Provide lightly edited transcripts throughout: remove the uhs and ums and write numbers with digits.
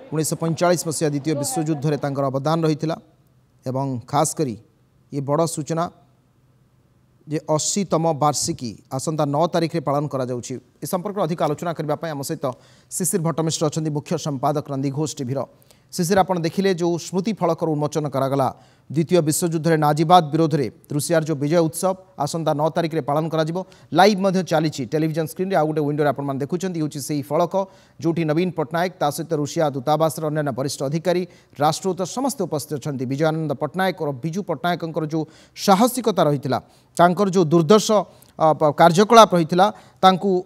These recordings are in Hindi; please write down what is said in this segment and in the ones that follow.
1945 मसीहा द्वितीय विश्वयुद्ध में तांकर अवदान रही एवं खास करी ये बड़ सूचना जे 80तम वार्षिकी आसंता 9 तारिख में पालन करा जाउछि। ए संपर्क में अधिक आलोचना करने आम सहित शिशिर भट्टमिश्र अच्छा मुख्य संपादक नंदी घोष टीवीर। शिशिर आपन देखिले जो स्मृति फलकर उन्मोचन करागला द्वितीय विश्वयुद्ध में नाजीबाद विरोध में रुषियार जो विजय उत्सव आसंता 9 तारिख में पालन करा जिवो। लाइव मध्य चली टेलीविजन स्क्रीन आ गोटे विंडो आपन देखुछंती होछि सेही फलक जोठी नवीन पट्टनायक ता सहित रुषिया दूतावास अन्य वरिष्ठ अधिकारी राष्ट्रदूत समस्त उपस्थित अच्छा। विजयानंद पट्टनायक और बिजू पट्टनायक जो साहसिकता रही तांकर जो दुर्दर्श कार्यकलाप रही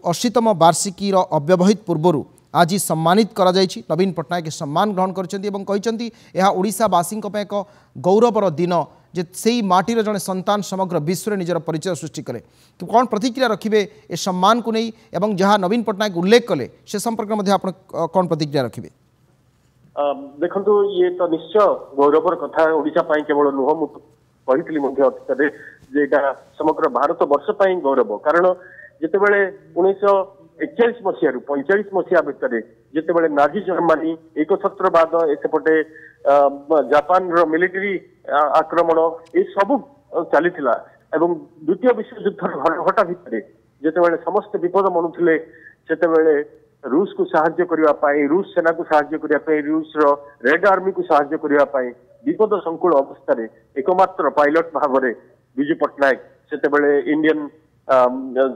80तम वार्षिकीर अव्यवहित पूर्वर आज सम्मानित करा जायछि। नवीन पट्टनायक सम्मान ग्रहण करछन्ती ओडिशावासी एक गौरवर दिन जे सेही माटीर जड़े संतान समग्र विश्व में निजर परिचय सृष्टि करे। तो कौन प्रतिक्रिया रखिबे ए सम्मान को नहीं एवं जहाँ नवीन पट्टनायक उल्लेख कले से संपर्क में आप कौन प्रतिक्रिया रखिबे? देखंतु ये तो निश्चय गौरवर कथा ओडिशा पई केवल नुह मु कहितली मध्ये अतीतरे जे एटा समग्र भारत वर्ष पई गौरव। कारण जेतेबेले 1941 मसीह 45 मसीहा भितर जितेबाला नाजी जर्मानी एकछत्रवाद एसेपटे जापान मिलिटरी आक्रमण ये सब चली द्वितीय विश्वयुद्ध घटा भितर जितेबाला समस्त विपद मनुले से रूस को साहाय्य करने रूस सेना को साहाय्य करने रूस रेड आर्मी को साहाय्य करने विपद संकुल अवस्था एकमात्र पायलट भाव में विजू पट्टनायक से इंडियन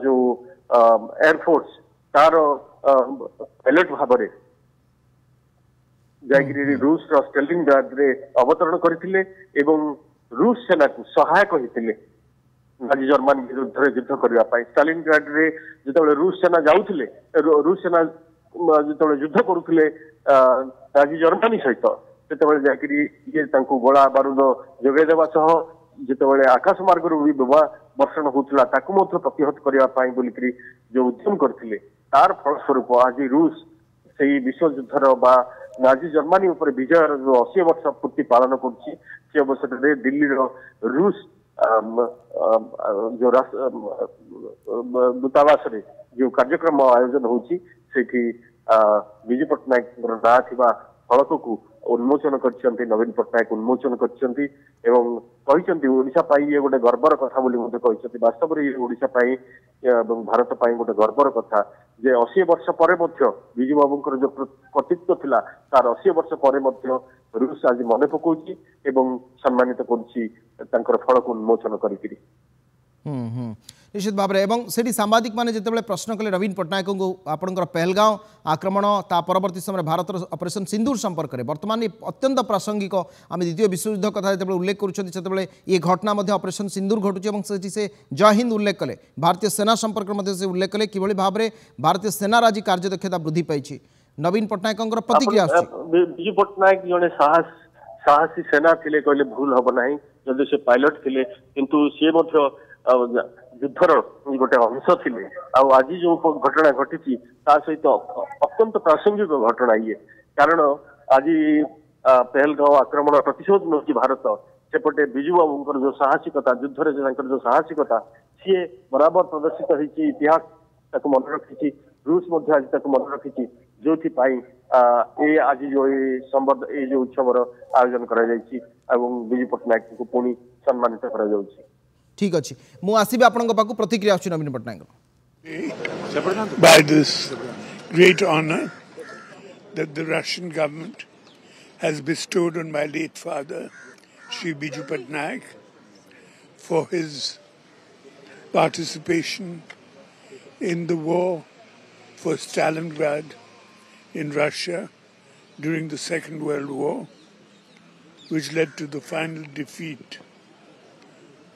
जो एयरफोर्स तार पायलट भाव में जाकि रूस स्टालिनग्राड रे अवतरण करथिले एवं रूस सेना को सहायक होते नाजी जर्मनी विरुद्ध युद्ध करने। स्टालिनग्राड रे जिते रूस सेना जाऊले रूस सेना जो युद्ध करुले नाजी जर्मनी सहित से जाकि गोला बारूद जोगेदेवा सह जिते आकाश मार्ग भी वर्षण होता प्रतिहत करने बोलिकी जो उद्यम करते तार फलस्वरूप आज रूस से विश्वयुद्धर बा नाजी जर्मनी उपर विजय जो 80 वर्ष पूर्ति पालन कर अवसर में दिल्ली रूस जो दूतावास जो कार्यक्रम आयोजन होची विजू पट्टनायक ना थिबा फलक को उन्मोचन करछन्ती नवीन पट्टनायक उन्मोचन करछन्ती एवं कहिसन्ती ओडिशा पाई ये गोटे गर्वर कथा बोली मते कहिसन्ती। वास्तव में ये ओडिशा पाई एवं भारत पाई गोटे गर्वर कथा जे 80 वर्ष परे मध्य विजू बाबूंकर जो कर्तृत्व थिला तार 80 वर्ष परे मध्य रूस आज मने पकोची एवं सम्मानित करछि तांकर फलक उन्मोचन करिकरी। निश्चित भाव में से सांबादिक मैंने जिते प्रश्न कले नवीन पट्टनायक को आपंकर पहलगांव आक्रमण ता परवर्ती समय भारत ऑपरेशन सिंदूर संपर्क में बर्तमान अत्यंत प्रासंगिक आम द्वितीय विश्वयुद्ध कथा जो उल्लेख कर ये घटना ऑपरेशन सिंदूर घटुचे से जय हिंद उल्लेख कले भारतीय सेना संपर्क में से उल्लेख कले कि भाव में भारतीय सेनार आज कार्यदक्षता वृद्धि पाई। नवीन पट्टनायक प्रतिक्रिया विजू पट्टनायक जड़े साहसी सेना थे कहले भूल हम ना जदि से पायलट थे किंतु सी युद्धर गोटे अंश थे आज जो घटना घटी सहित अत्यंत प्रासंगिक घटना ये कारण आज पहलगांव आक्रमण प्रतिशोध नौकि भारत सेपटे विजू बाबूंकर जो साहसिकता युद्ध जो साहसिकता सी बराबर प्रदर्शित होती इतिहास मन रखी रूस आज मन रखी जो आज जो ये जो उत्सव आयोजन करा विजू पट्टनायक को पुणी सम्मानित करा। ठीक अच्छे मुझे आपण प्रतिक्रिया अच्छी नवीन Patnaik by this great honor that the Russian government has bestowed on my late father Shri Biju Patnaik for his participation in the war for Stalingrad in Russia during the Second World War, which led to the final defeat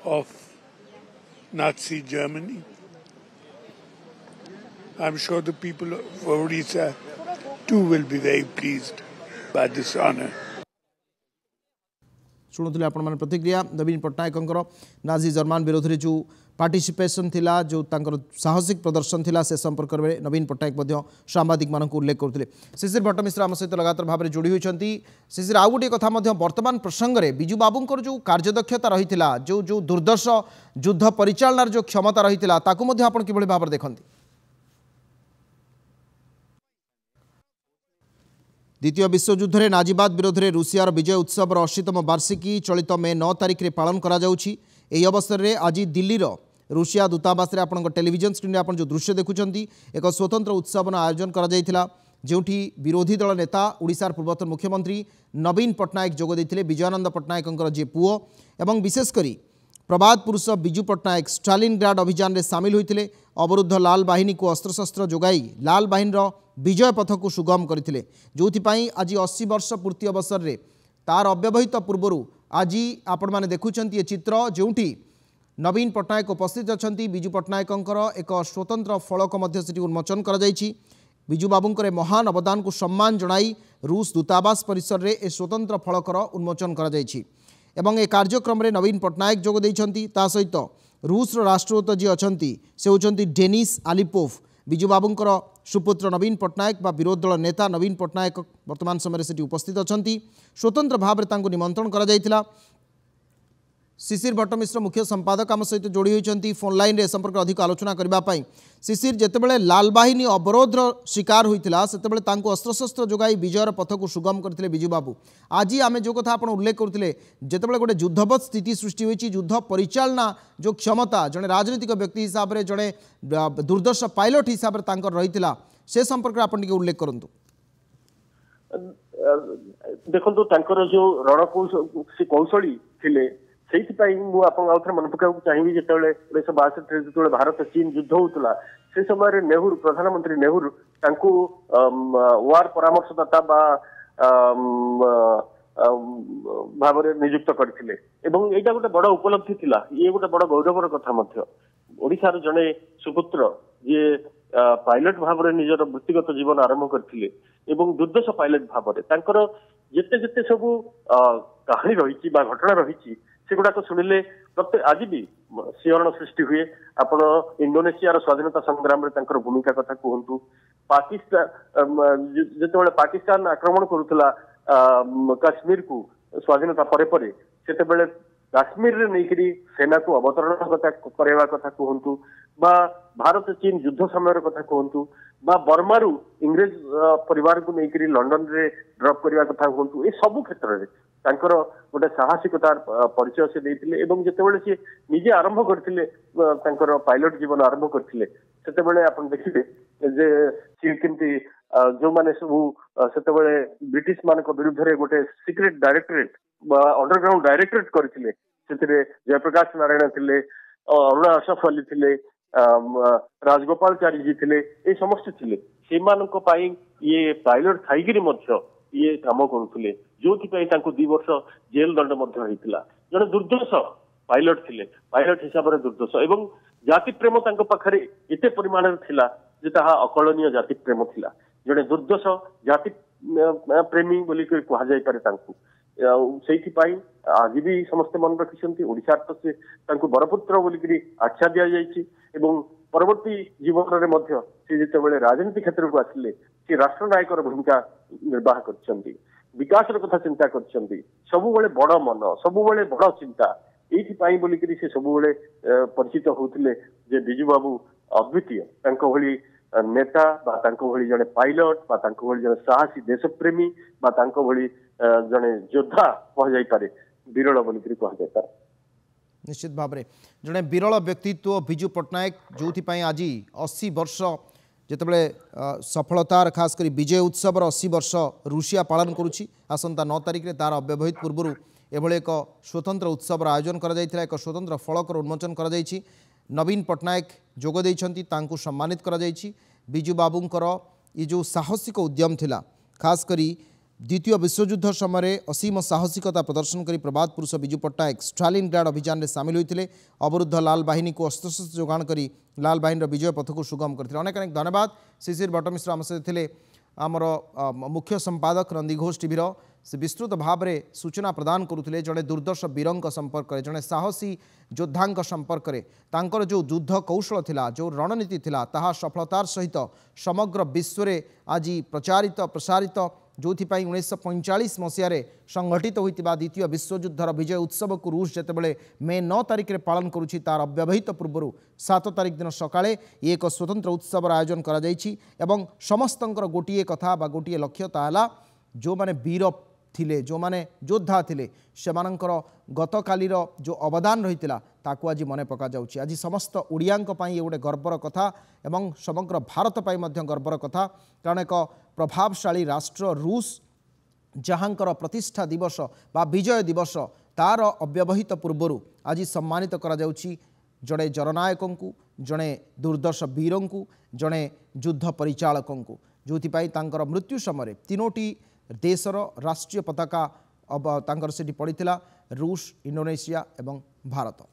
of Nazi Germany. I'm sure the people of Odisha too will be very pleased by this honor. शुणुले आपण मैंने प्रतिक्रिया नवीन पट्टनायक नाजी जर्मन विरोध में जो पार्टिसिपेशन थिला जो तांकर साहसिक प्रदर्शन थिला से संपर्क में नवीन पट्टनायक सांबादिक मानक उल्लेख करते। शिशिर भट्टमिश्र आम सहित लगातार भाव में जोड़ी होती। शिशिर आउ गोटे कथा वर्तमान प्रसंग में विजू बाबूंकर जो कार्यदक्षता रही जो जो दुर्दर्श युद्ध परिचालनार जो क्षमता रही आप कि भाव देखते? द्वितीय विश्वयुद्ध में नाजीबाद विरोध में रूसियार विजय उत्सव 80तम वार्षिकी चलित मे 9 तारिख में पालन करा जाउछि। एही अवसर में आज दिल्लीर रूसिया दूतावास रे आपण टेलीविजन स्क्रीन आपण जो दृश्य देखुचंती एक स्वतंत्र उत्सव आयोजन करा जायथिला, जेउठी विरोधी दल नेता ओडिशार पूर्वतन मुख्यमंत्री नवीन पट्टनायक जोग देथिले। विजयानंद पट्टनायकंकर जे पुओ एवं विशेषकरी प्रबाद पुरुष बिजू पट्टनायक स्टालिनग्राड अभियान में सामिल होते। अवरुद्ध लाल बाहिनी को अस्त्रशस्त्र जोगाई लाल बाहिनी विजय पथ को सुगम करते, जो आज 80 वर्ष पूर्ति अवसर में तार अव्यवहित पूर्वर आज आपण मैंने देखुंत ये चित्र जोटी नवीन पट्टनायक उपस्थित अच्छा। बिजू पट्टनायकंकर एक स्वतंत्र फलक उन्मोचन कर बिजू बाबूंकर महान अवदान को सम्मान जणाई रूस दूतावास परिसर में ए स्वतंत्र फलकर उन्मोचन कर एवं ए कार्यक्रम में नवीन पट्टनायक जोग देइछंती। ता सहित रूस राष्ट्रदूत जी अछंती से होचंती डेनिस आलिपोव। बिजू बाबूंकर सुपुत्र नवीन पट्टनायक बा विरोधी दल नेता नवीन पट्टनायक वर्तमान समय से उपस्थित अछंती। स्वतंत्र भाव में तांको निमंत्रण करा जायतिला। शिशिर भट्टमिश्र मुख्य संपादक आम सहित जोड़ी होती फोन लाइन रे संपर्क अधिक आलोचना करने। शिशिर जितेबाला लाल बाहिनी अवरोध शिकार होता से अस्त्रशस्त्र जोगाई विजयर पथ को सुगम करते बिजू बाबू। आज आम जो कथा आप उल्लेख करते जितेबाला गोटे युद्धवत स्थिति सृष्टि होती युद्ध परिचालना जो क्षमता जड़े राजनीतिक व्यक्ति हिसाब से जड़े दुर्दर्श पायलट हिसाब से रही से संपर्क में आप उल्लेख करूँ। देखो जो रणकौशली थे से मन पका चाहिए जो 1962 जो भारत चीन युद्ध होता से समय नेहरू प्रधानमंत्री नेहरू वार परामर्शदाता भाव नियुक्त करते। यहाँ गोटे बड़ उपलब्धि थिला, ये गोटे बड़ गौरवर कथा। ओडिशार जड़े सुपुत्र जी पायलट भाव में निजर वृत्तिगत जीवन आरंभ करते दुर्दश पायलट भाव में जिते जिते सब कहानी रही घटना रही सेगुड़ाक शुणिले प्रत्येक आज भी शिहरण सृष्टि हुए। आपण इंडोनेशिया स्वाधीनता संग्राम में भूमिका कथा कहतु, पाकिस्तान जिते पाकिस्तान आक्रमण करुला काश्मीर को स्वाधीनता परे से काश्मीर रे नहीं सेना को अवतरण करवा कथा कहतु, भारत चीन युद्ध समय कथा कहतु, बर्मारू इंग्रेज परिवार को लेकर लंडन रे ड्रॉप करवा कथा कहतु, ये सबू क्षेत्र में गोटे साहसिकतार परिचय से देते। जितेबाला सी निजे आरंभ करते पायलट जीवन आरंभ करते से आप देखिए जे सी केमती जो मैंने सब से ब्रिटिश मान विरुद्ध में गोटे सिक्रेट डायरेक्टरेट अंडरग्राउंड डायरेक्टरेट करते जयप्रकाश नारायण थे, अरुणा अशफ अली थे, राजगोपालचारी जी थे, ये समस्त थे से ये पायलट थी ये काम करुले जो 2 वर्ष जेल दंड जड़े दुर्दश पायलट थे, पायलट हिसाब से दुर्दश एवं जाति प्रेम पाखे एत परिमाण थिला जे ताहा अकलनीय जाति प्रेम थिला। जड़े दुर्दश जाति प्रेमी बोली कह जाई आज भी समस्ते मन रखिंट। ओडिशा तो से बरपुत्र बोलिकी आख्या दि जाइए। परवर्ती जीवन में जिते राजनीति क्षेत्र को आसिले सी राष्ट्रनायक भूमिका निर्वाह कर विकास कथा चिंता कर सबुबले बड़ मन सबुबले बड़ चिंता ये बोलिकी से सबुबले परिचित होते जे बिजू बाबू अद्वितीय भली नेता भली जड़े पायलट भली जड़े साहसी देशप्रेमी भली जड़े योद्धा कह जापे विरल बोलिकी कह जाए। निश्चित भाव में जड़े विरल व्यक्तित्व बिजू पट्टनायक जो आज 80 वर्ष जितेबाला सफलतार खास कर विजय उत्सव 80 वर्ष रूसिया पालन करुच्ची। आसंता 9 तारिख में तार अव्यवहित पूर्व एभली एक स्वतंत्र उत्सव आयोजन करा एक स्वतंत्र फलकर उन्मोचन करा नवीन पट्टनायक जोग देइछंती तांकु सम्मानित करा बिजू बाबूंकर ये जो साहसिक उद्यम थिला खास करी द्वितीय विश्वयुद्ध समय असीम साहसिकता प्रदर्शन कर प्रबाद पुरुष बिजू पट्टनायक स्टालिनग्राड अभियान में सामिल होते। अवरुद्ध लाल बाहिनी को अस्त्रशस्त्र जोगाण कर लाल बाहिनी विजय पथ को सुगम करते। अनेक अनेक धन्यवाद। शिशिर भट्टमिश्र आम सहित थे आमर मुख्य संपादक नंदी घोष टीवीर से विस्तृत भाव में सूचना प्रदान करुले जड़े दुर्दश वीरंक संपर्क में जड़े साहसी योद्धा संपर्क में तांकर जो युद्ध कौशल थिला जो रणनीति थिला ताहा सफलतार सहित समग्र विश्व में आज प्रचारित प्रसारित जो 1945 मसीह संगठित होता द्वितीय विश्वयुद्धर विजय उत्सव को रूस जितेबाला मे 9 तारिख में पालन करुच्ची तार अव्यवहित पूर्व 7 तारिख दिन सकाळे एक स्वतंत्र उत्सव आयोजन करा जायछि एवं समस्तंकर गोटिए कथा बा गोटिए लक्ष्य ताला जो माने वीर थिले जो माने योद्धा थिले सेमानंकर गतकालीर जो अवदान रही ताकू आज मन पका जाउछि। आज समस्त ओडियांक पई ये गोटे गर्वर कथा एवं समग्र भारत पई मध्य गर्वर कथा, कारण एक प्रभावशाली राष्ट्र रूस जहाँकर प्रतिष्ठा दिवस बा विजय दिवस तार अव्यवहित पूर्वर आज सम्मानित करा जाउछि जड़े जननायकों को, जड़े दुर्दर्श वीरों को, जड़े युद्ध परिचालकों को, जो तांकर मृत्यु समय तीनोटी देशर राष्ट्रीय पताका अब तांकर सेठी पड़ीथिला रूस, इंडोनेशिया एवं भारत।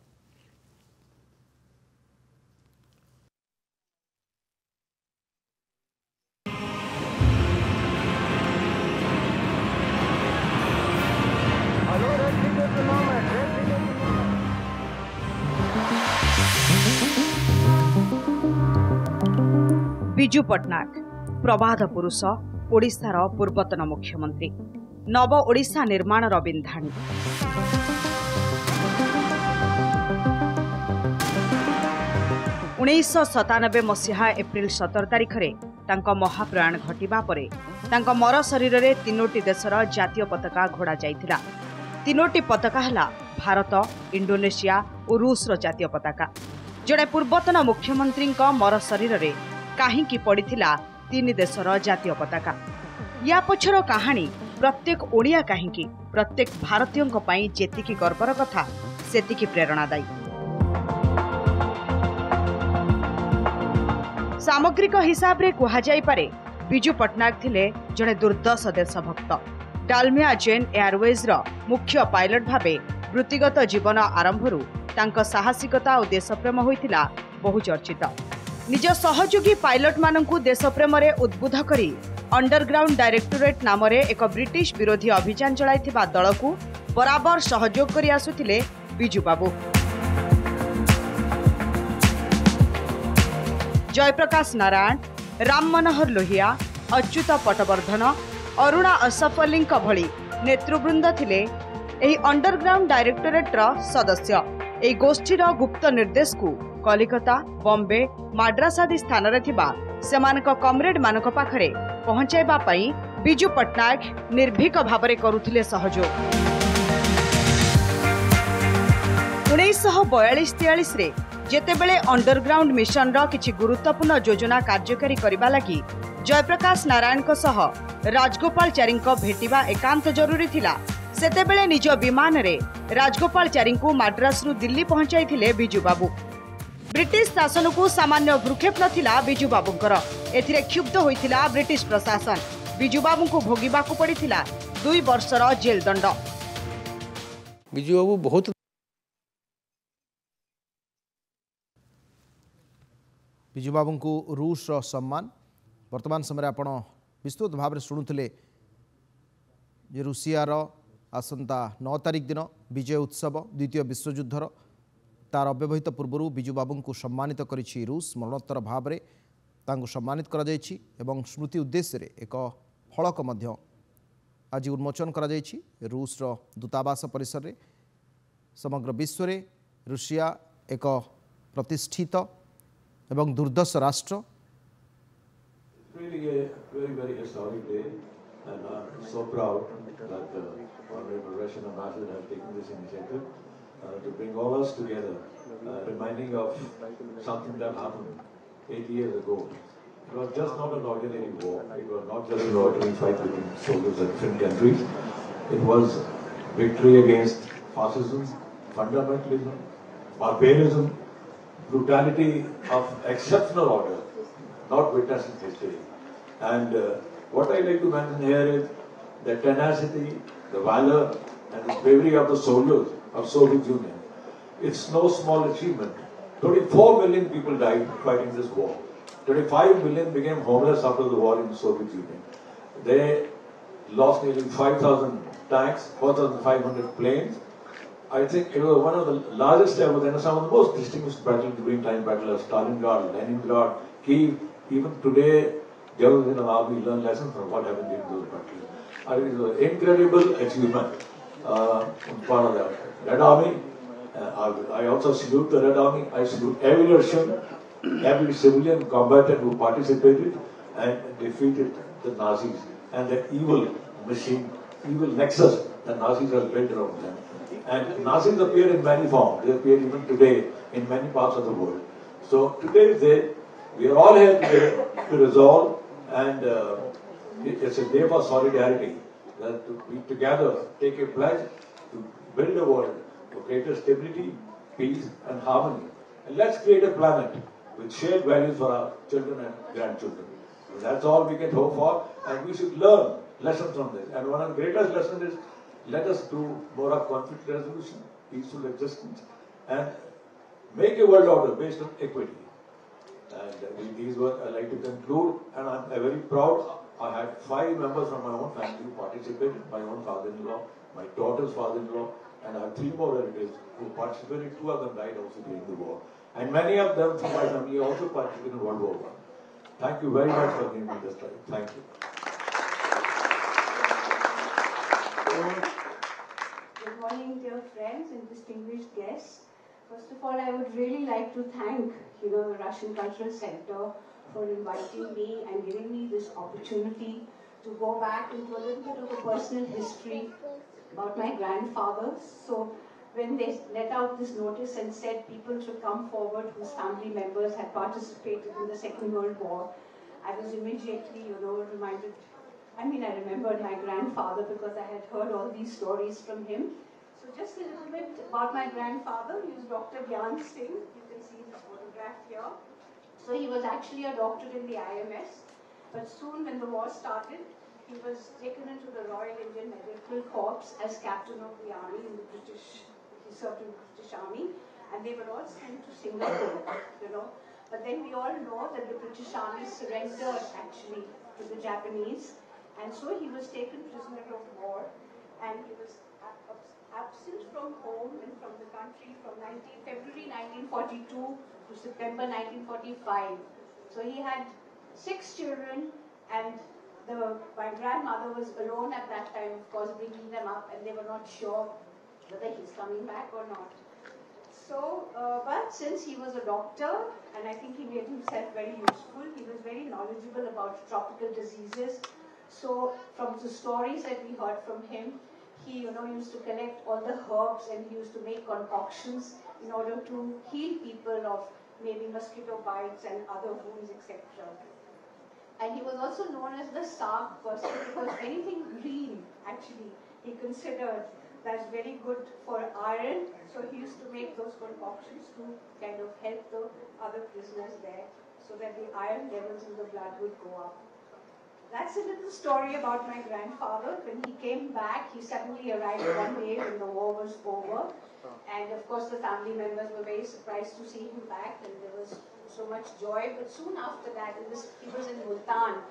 विजु पट्टनायक प्रबाध पुरुष, ओडिशार पूर्वतन मुख्यमंत्री, नव ओडिशा निर्माणर बिंधाणी। 1997 मसीहा एप्रिल 17 तारिख रे तांका महाप्रयाण घटिबा परे तांका मर शरीर रे तीनोटी देशर जातीय पताका घोड़ा जाइथिला। तीनोटी पताका हला भारत, इंडोनेशिया और रूस रो जातीय पताका। जड़े पूर्वतन मुख्यमंत्री मर शरीर रे काहींकी पड़ीथिला तीन देशर जातीय पताका। या पछर कहानी प्रत्येक ओडिया काहींकी प्रत्येक भारतीयों पई जेतिकी गर्वर कथा सेतिकी प्रेरणादायी। सामग्रिक हिसाब रे कुहा जाई पारे विजु पट्टनायक थिले जड़े दुर्दश देशभक्त। डालमिया जेन एयरवेज रो मुख्य पायलट भाबे वृत्तिगत जीवन आरंभरू तांका साहसिकता और देशप्रेम होइतिला बहु चर्चित। निज सहयोगी पायलट मानंकु देशप्रेम रे उद्बुद्ध करी अंडरग्राउंड डायरेक्टोरेट नाम रे एक ब्रिटिश विरोधी अभियान चलाइथिबा दलकु बराबर सहयोग करी आसुथिले विजु बाबू। जयप्रकाश नारायण, राम मनोहर लोहिया, अच्युत पटवर्धन, अरुणा असफलिंक भली नेतृवृंद थिले एही अंडरग्राउंड डायरेक्टोरेट रो सदस्य। एही गोष्ठीर गुप्त निर्देश को कलिकता, बॉम्बे, माड्रास आदि स्थान रे थिबा सेमानक कमरेड मानक पाखरे पहुंचाइबा पई विजु पट्टनायक निर्भीक भावरे करुथिले सहयोग। 1942-43 रे जेतेबेले अंडरग्राउंड मिशन रो किछि गुरुत्वपूर्ण योजना कार्यकारी करिबा लागि जयप्रकाश नारायण को सह राजगोपालचारी को भेटिबा एकांत जरूरी थिला। सेतेबेले निज विमान रे राजगोपालचारी को माड्रास रु दिल्ली पहुंचाइथिले विजु बाबू। ब्रिटिश शासन को सामान्य भ्रुक्षेप नथिला विजु बाबूंकर। एथिरे क्षुब्ध होइथिला ब्रिटिश प्रशासन। विजु बाबू को भोगिबाकू पड़िथिला 2 वर्षर जेल दंड। विजु बाबू बहुत विजु बाबू को रूस रो सम्मान वर्तमान समय आपण विस्तृत भाव में शुणुले जे रूसियार आसंता 9 तारिख दिन विजय उत्सव द्वितीय विश्वयुद्धर तार अव्यवहित पूर्वर विजु बाबू को सम्मानित करिछि रूस। मरणोत्तर भाव में तांको सम्मानित करा जायछि एवं स्मृति उद्देश्य रे एक फलक मध्य आज उन्मोचन करा जायछि रूस रो दूतावास परिसर रे। समग्र विश्व रे रूसिया एक प्रतिष्ठित एवं दुर्दश राष्ट्र। Really a very historic day, and I'm so proud that Honorable Russian Ambassador has taken this initiative to bring all us together, reminding of something that happened 8 years ago. It was just not an ordinary war. It was not just an ordinary fight between soldiers of different countries. It was victory against fascism, fundamentalism, barbarism, brutality of exceptional order, not witnessed in history. And what I like to mention here is the tenacity, the valor, and the bravery of the soldiers of Soviet Union. It's no small achievement. 24 million people died fighting this war. 25 million became homeless after the war in the Soviet Union. They lost nearly 5,000 tanks, 4,500 planes. I think it was one of the largest ever, and some of the most distinguished battles during time battles, Stalingrad, Leningrad, Kiev. Even today, generals in the army learn lessons from what happened during those battles. I think it was an incredible achievement on part of that. Red Army, I also salute the Red Army. I salute every Russian, every civilian combatant who participated and defeated the Nazis and the evil machine, evil nexus that Nazis have built around them. And Nazis appear in many forms. They appear even today in many parts of the world. So today's day, we are all here today to resolve, and it's a day for solidarity. That we together take a pledge to build a world for greater stability, peace, and harmony. And let's create a planet with shared values for our children and grandchildren. So that's all we can hope for, and we should learn lessons from this. And one of the greatest lessons is, let us do more of conflict resolution, peaceful existence, and make a world order based on equity. And with these words, I'd like to conclude, and I'm very proud. I had 5 members from my own family who participated, my own father-in-law, my daughter's father-in-law, and I have 3 more relatives who participated. 2 of them died also during the war. And many of them from my family also participated in World War I. Thank you very much for giving me this time. Thank you. Good morning, dear friends and distinguished guests. First of all, I would really like to thank, the Russian Cultural Center for inviting me and giving me this opportunity to go back into a little bit of a personal history about my grandfather. So when they let out this notice and said people should come forward whose family members had participated in the Second World War, I was immediately, reminded. I remembered my grandfather because I had heard all these stories from him. So just a little bit about my grandfather. He was Dr. Gyan Singh. You can see his photograph here. So he was actually a doctor in the IMS. But soon when the war started, he was taken into the Royal Indian Medical Corps as captain of the army in the British. He served in the British Army. And they were all sent to Singapore, But then we all know that the British Army surrendered actually to the Japanese. And so he was taken prisoner of war, and he was absent from home and from the country from February 1942 to September 1945. So he had 6 children, and my grandmother was alone at that time, of course, bringing them up, and they were not sure whether he's coming back or not. So, but since he was a doctor, and I think he made himself very useful, he was very knowledgeable about tropical diseases. So, from the stories that we heard from him, he, used to collect all the herbs, and he used to make concoctions in order to heal people of maybe mosquito bites and other wounds, etc. And he was also known as the Sark person because anything green, actually, he considered that's very good for iron. So he used to make those concoctions to kind of help the other prisoners there so that the iron levels in the blood would go up. That's a little story about my grandfather. When he came back, he suddenly arrived one day when the war was over. And of course, the family members were very surprised to see him back, and there was so much joy. But soon after that, he was in Multan,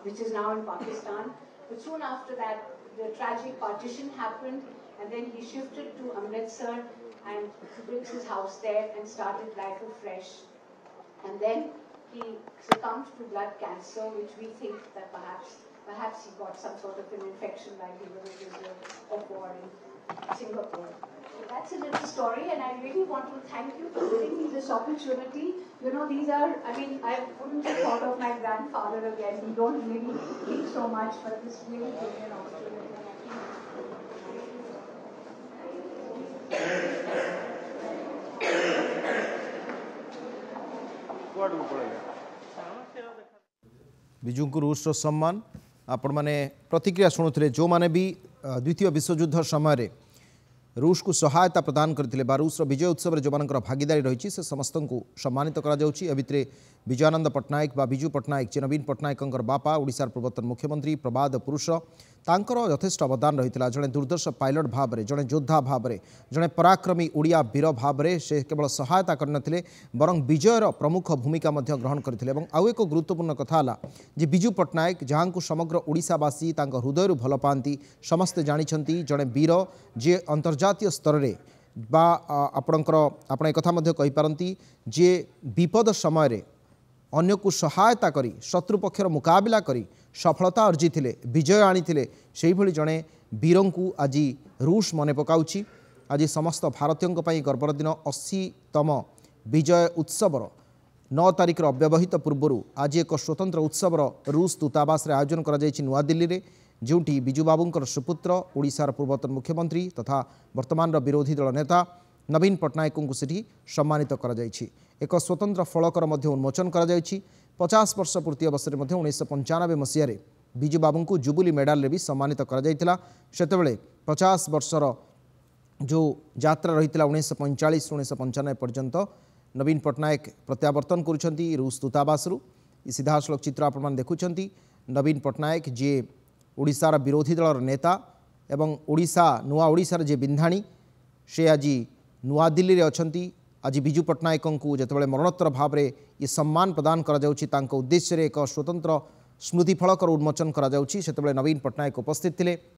which is now in Pakistan. But soon after that, the tragic partition happened, and then he shifted to Amritsar and built his house there and started life afresh. And then he succumbed to blood cancer, which we think that perhaps he got some sort of an infection while he was a prisoner of war in Singapore. So that's a little story, and I really want to thank you for giving me this opportunity. These are, I wouldn't have thought of my grandfather again. We don't really think so much, but this really gave me an opportunity. Biju को रूस सम्मान आपण मैंने प्रतिक्रिया शुणुते जो मैंने भी द्वितीय विश्वयुद्ध समय रूस को सहायता प्रदान करते रूस विजय उत्सव जो मान भागीदारी रही से समस्त को सम्मानित कर विजयानंद पट्टनायक बा विजु पट्टनायक जे नवीन पट्टनायक बापा ओडिशार पूर्वतन मुख्यमंत्री प्रबाद पुरुष तांकर यथेष्ट अवदान रही जड़े दुर्दर्श पायलट भाव में जड़े योद्धा भाव में जड़े पराक्रमी ओडिया वीर भाव में से केवल सहायता करनथिले बरं विजयर प्रमुख भूमिका ग्रहण करथिले एवं आउ एक गुरुत्वपूर्ण कथा है जे विजु पट्टनायक जहाँ को समग्र ओडिशावासी हृदय भल पाती समस्ते जानिछंती जड़े वीर जे अंतर्जातीय स्तर में बा आपण एक कथा कहि पारंती जे विपद समय अन्य को सहायता करी शत्रु पक्षर मुकाबला करी सफलता अर्जिथिले विजय आनिथिले सेहि भली जड़े वीर को आज रूस मन पकाउछि। आज समस्त भारतीयों पई गर्वर दिन 80तम विजय उत्सवर 9 तारिख अव्यवहित पूर्वर आज एक स्वतंत्र उत्सवर रूस दूतावास आयोजन करा नुआ दिल्ली रे जोटी बिजु बाबूंकर सुपुत्र ओडिशार पूर्वतन मुख्यमंत्री तथा वर्तमान विरोधी दल नेता नवीन पट्टनायक को सेठी सम्मानित करा जायछि। एक स्वतंत्र फलकर मध्य उन्मोचन करा जायछि। 50 वर्ष पूर्ति अवसर में 1995 मसीह बिजु बाबू को जुबुली मेडाल भी सम्मानित करा जायतिला। सेतेबेले 50 वर्षर जो यात्रा रही 1945-1995 पर्यंत नवीन पट्टनायक प्रत्यावर्तन करुछंती रूस दूतावास सीधासलख चित्र आपण देखुछंती। नवीन पट्टनायक जे ओडिशार विरोधी दलर नेता एवं ओडिशा नुआ ओडिशार जे बिंधाणी से आज नुआ दिल्ली रे अछंती। आज बिजु पट्टनायक को जितेबाला मरणोत्तर भाव में ये सम्मान प्रदान करा जाउछि तांको उद्देश्य रे एक स्वतंत्र स्मृति फलकर उन्मोचन करा जाउछि। सेतेबेले नवीन पट्टनायक उपस्थित थिले।